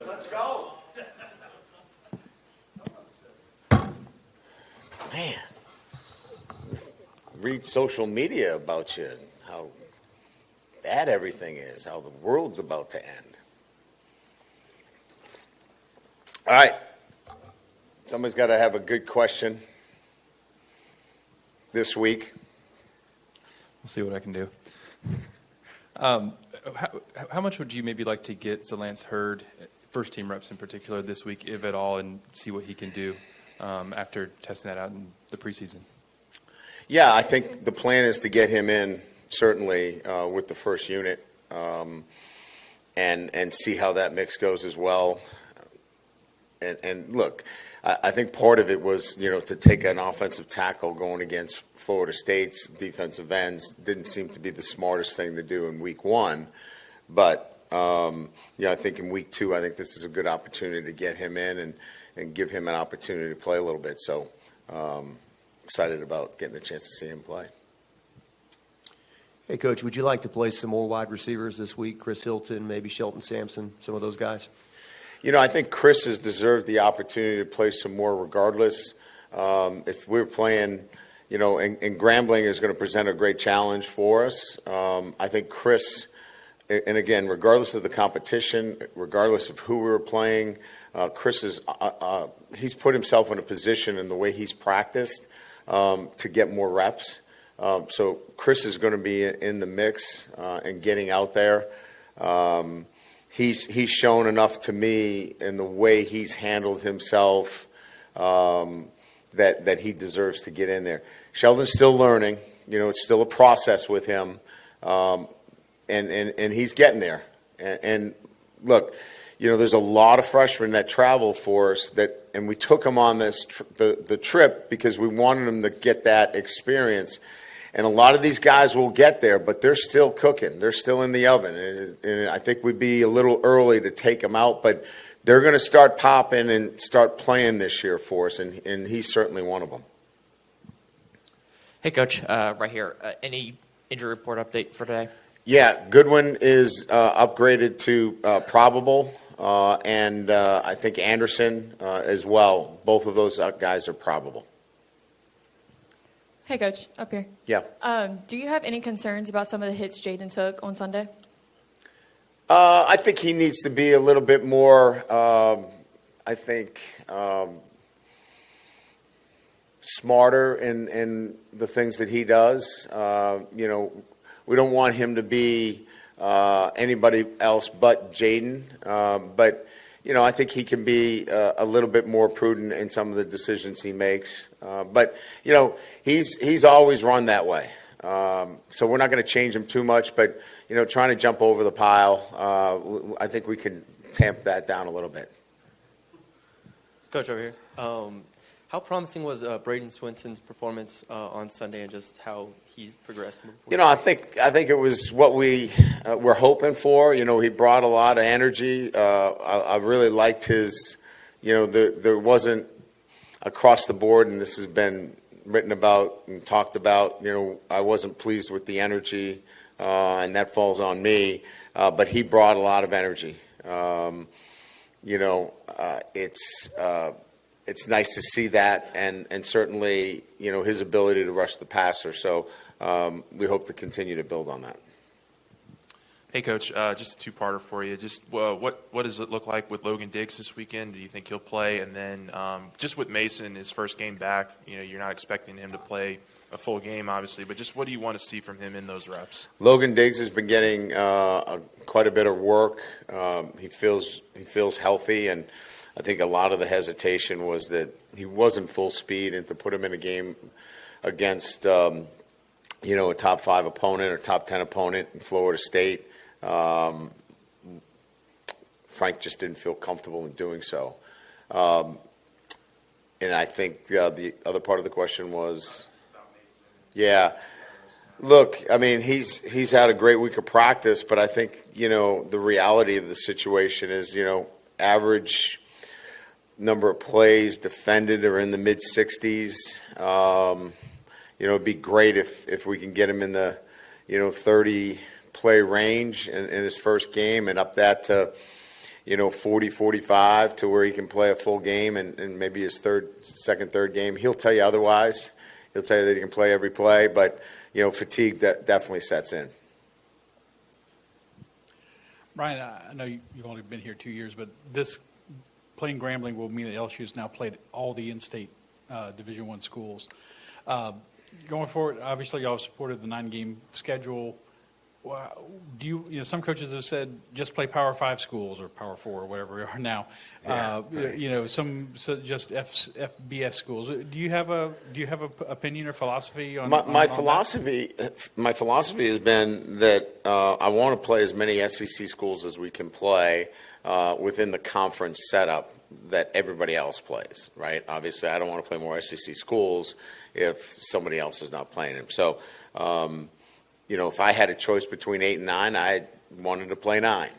Let's go. Man, read social media about you and how bad everything is, how the world's about to end. All right. Somebody's got to have a good question this week. We'll see what I can do. How much would you maybe like to get Zalance Hurd, first team reps in particular, this week, if at all, and see what he can do after testing that out in the preseason? Yeah, I think the plan is to get him in, certainly, with the first unit and see how that mix goes as well. And look, I think part of it was, to take an offensive tackle going against Florida State's defensive ends didn't seem to be the smartest thing to do in week one. But, I think in week two, I think this is a good opportunity to get him in and give him an opportunity to play a little bit. So excited about getting a chance to see him play. Hey, Coach, would you like to play some more wide receivers this week? Chris Hilton, maybe Shelton Sampson, some of those guys? I think Chris has deserved the opportunity to play some more regardless. If we're playing, and Grambling is going to present a great challenge for us. I think Chris, and again, regardless of the competition, regardless of who we were playing, Chris is, he's put himself in a position in the way he's practiced to get more reps. So Chris is going to be in the mix and getting out there. He's shown enough to me in the way he's handled himself that he deserves to get in there. Sheldon's still learning. It's still a process with him, and he's getting there. And look, there's a lot of freshmen that travel for us and we took them on this the trip because we wanted them to get that experience. And a lot of these guys will get there, but they're still cooking. They're still in the oven. And I think we'd be a little early to take them out, but they're going to start popping and start playing this year for us, and he's certainly one of them. Hey, Coach, right here. Any injury report update for today? Yeah, Goodwin is upgraded to probable, and I think Anderson as well. Both of those guys are probable. Hey, Coach, up here. Yeah. Do you have any concerns about some of the hits Jaden took on Sunday? I think he needs to be a little bit more, smarter in the things that he does. We don't want him to be anybody else but Jaden. But I think he can be a little bit more prudent in some of the decisions he makes. But he's always run that way. So we're not going to change him too much. But trying to jump over the pile, I think we can tamp that down a little bit. Coach, over here. How promising was Braden Swenson's performance on Sunday, and just how he's progressed moving forward? I think it was what we were hoping for. He brought a lot of energy. I really liked his. There wasn't across the board, and this has been written about and talked about. I wasn't pleased with the energy, and that falls on me. But he brought a lot of energy. It's nice to see that, and certainly, his ability to rush the passer. So we hope to continue to build on that. Hey, Coach, just a two-parter for you. Just what does it look like with Logan Diggs this weekend? Do you think he'll play? And then just with Mason, his first game back, you're not expecting him to play a full game, obviously, but just what do you want to see from him in those reps? Logan Diggs has been getting quite a bit of work. He feels healthy, and I think a lot of the hesitation was that he wasn't full speed, and to put him in a game against, a top 5 opponent or top 10 opponent in Florida State, Frank just didn't feel comfortable in doing so. And I think the other part of the question was, yeah. Look, I mean, he's had a great week of practice, but I think, the reality of the situation is, average number of plays defended are in the mid-60s. It'd be great if we can get him in the, 30 play range in his first game and up that to, 40, 45 to where he can play a full game and maybe his second, third game. He'll tell you otherwise. He'll tell you that he can play every play, but, fatigue definitely sets in. Brian, I know you've only been here 2 years, but this playing Grambling will mean that LSU has now played all the in-state Division I schools. Going forward, obviously, y'all have supported the 9-game schedule. Some coaches have said just play Power 5 schools or Power 4 or whatever we are now. Yeah, right. Some just FBS schools. Do you have a opinion or philosophy on My on philosophy has been that I want to play as many SEC schools as we can play within the conference setup that everybody else plays, right? Obviously, I don't want to play more SEC schools if somebody else is not playing them. So, if I had a choice between 8 and 9, I wanted to play 9.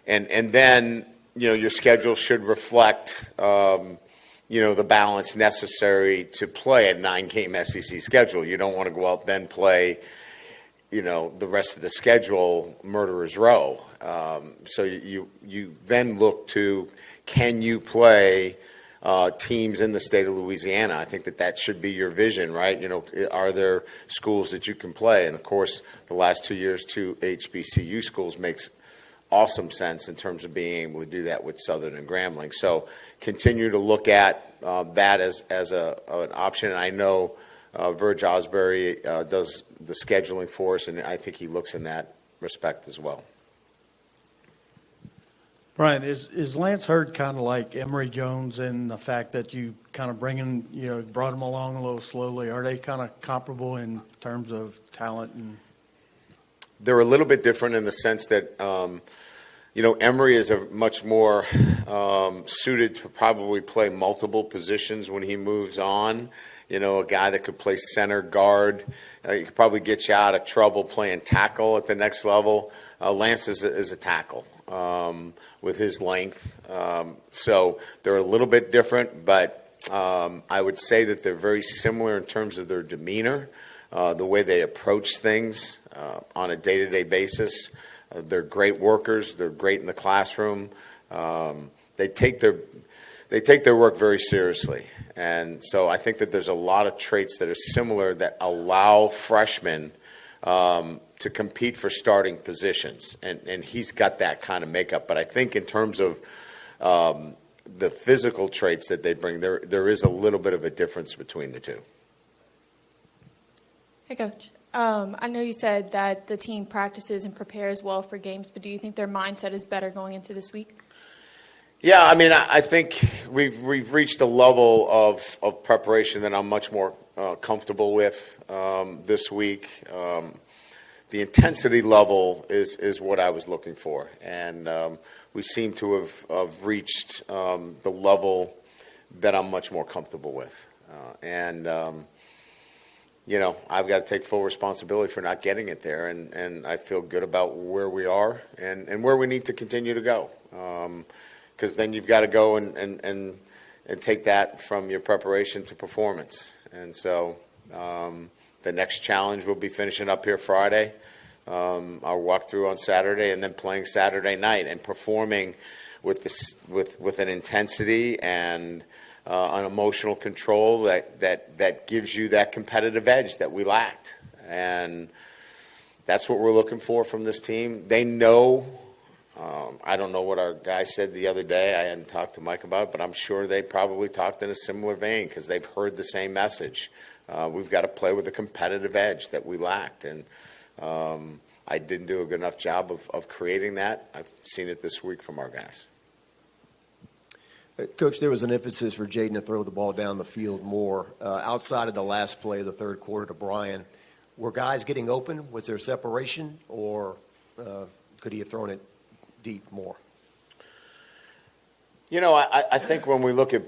And then, your schedule should reflect, the balance necessary to play a 9-game SEC schedule. You don't want to go out then play, the rest of the schedule murderer's row. So you then look to, can you play teams in the state of Louisiana? I think that should be your vision, right? Are there schools that you can play? And of course, the last 2 years, 2 HBCU schools makes awesome sense in terms of being able to do that with Southern and Grambling. So continue to look at that as an option. And I know Verge Osbury does the scheduling for us, and I think he looks in that respect as well. Brian, is Lance Hurd kind of like Emory Jones in the fact that you kind of brought him along a little slowly? Are they kind of comparable in terms of talent? And They're a little bit different in the sense that, Emory is a much more suited to probably play multiple positions when he moves on. A guy that could play center, guard. He could probably get you out of trouble playing tackle at the next level. Lance is a tackle. With his length. So they're a little bit different, but I would say that they're very similar in terms of their demeanor, the way they approach things on a day-to-day basis. They're great workers. They're great in the classroom. They take their work very seriously. And so I think that there's a lot of traits that are similar that allow freshmen to compete for starting positions, and he's got that kind of makeup. But I think in terms of the physical traits that they bring, there is a little bit of a difference between the two. Hey, Coach. I know you said that the team practices and prepares well for games, but do you think their mindset is better going into this week? Yeah, I think we've reached a level of preparation that I'm much more comfortable with this week. The intensity level is what I was looking for, and we seem to have reached the level that I'm much more comfortable with. I've got to take full responsibility for not getting it there, and I feel good about where we are and where we need to continue to go. Because then you've got to go and take that from your preparation to performance. And so the next challenge will be finishing up here Friday. Our walkthrough on Saturday, and then playing Saturday night and performing with an intensity and an emotional control that gives you that competitive edge that we lacked. And that's what we're looking for from this team. They know. I don't know what our guy said the other day. I hadn't talked to Mike about it, but I'm sure they probably talked in a similar vein because they've heard the same message. We've got to play with a competitive edge that we lacked. And I didn't do a good enough job of creating that. I've seen it this week from our guys. Coach, there was an emphasis for Jaden to throw the ball down the field more. Outside of the last play of the third quarter to Brian, were guys getting open? Was there separation, or could he have thrown it deep more? I think when we look at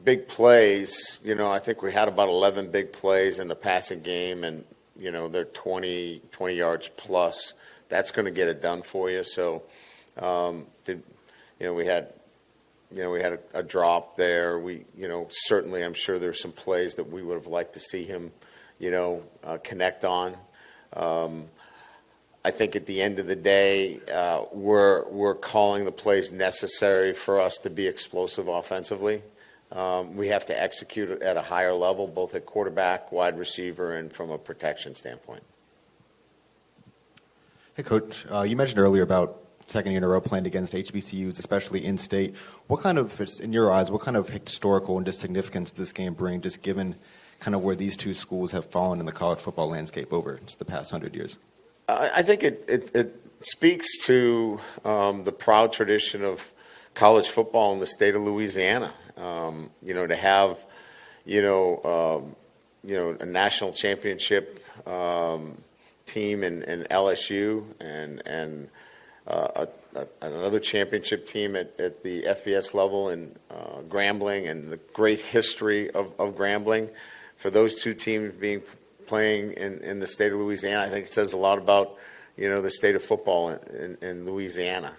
big plays, I think we had about 11 big plays in the passing game, and, they're 20 yards plus. That's going to get it done for you. So, we had a drop there. Certainly I'm sure there's some plays that we would have liked to see him, connect on. I think at the end of the day, we're calling the plays necessary for us to be explosive offensively. We have to execute at a higher level, both at quarterback, wide receiver, and from a protection standpoint. Hey, Coach, you mentioned earlier about second year in a row playing against HBCUs, especially in-state. What kind of, in your eyes, what kind of historical and just significance does this game bring, just given kind of where these two schools have fallen in the college football landscape over just the past 100 years? I think it speaks to the proud tradition of college football in the state of Louisiana. To have, a national championship team in LSU and another championship team at the FBS level in Grambling, and the great history of Grambling. For those two teams playing in the state of Louisiana, I think it says a lot about, the state of football in Louisiana.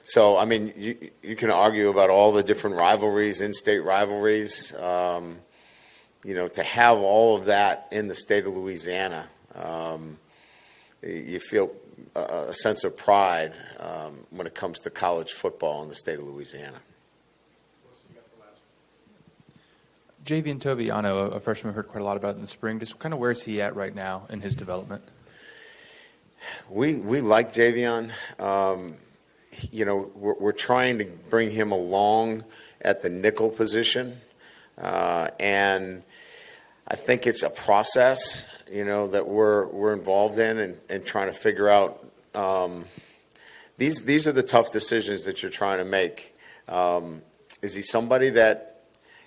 So, I mean, you can argue about all the different rivalries, in-state rivalries. To have all of that in the state of Louisiana, you feel a sense of pride when it comes to college football in the state of Louisiana. Javian Toviano, a freshman we heard quite a lot about in the spring, just kind of where is he at right now in his development? We like Javian. We're trying to bring him along at the nickel position, and I think it's a process, that we're involved in and trying to figure out. These are the tough decisions that you're trying to make. Is he somebody that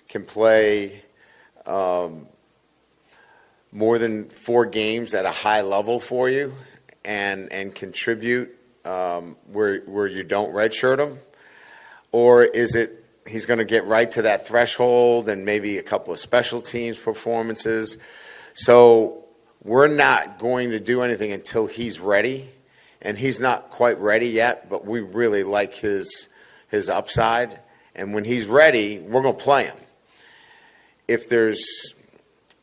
can play more than 4 games at a high level for you and contribute where you don't redshirt him? Or is it he's going to get right to that threshold and maybe a couple of special teams performances? So we're not going to do anything until he's ready, and he's not quite ready yet, but we really like his upside. And when he's ready, we're going to play him. If there's,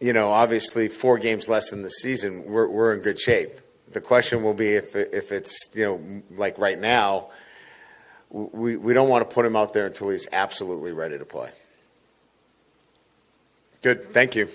obviously 4 games less in the season, we're in good shape. The question will be if it's, like right now, we don't want to put him out there until he's absolutely ready to play. Good. Thank you.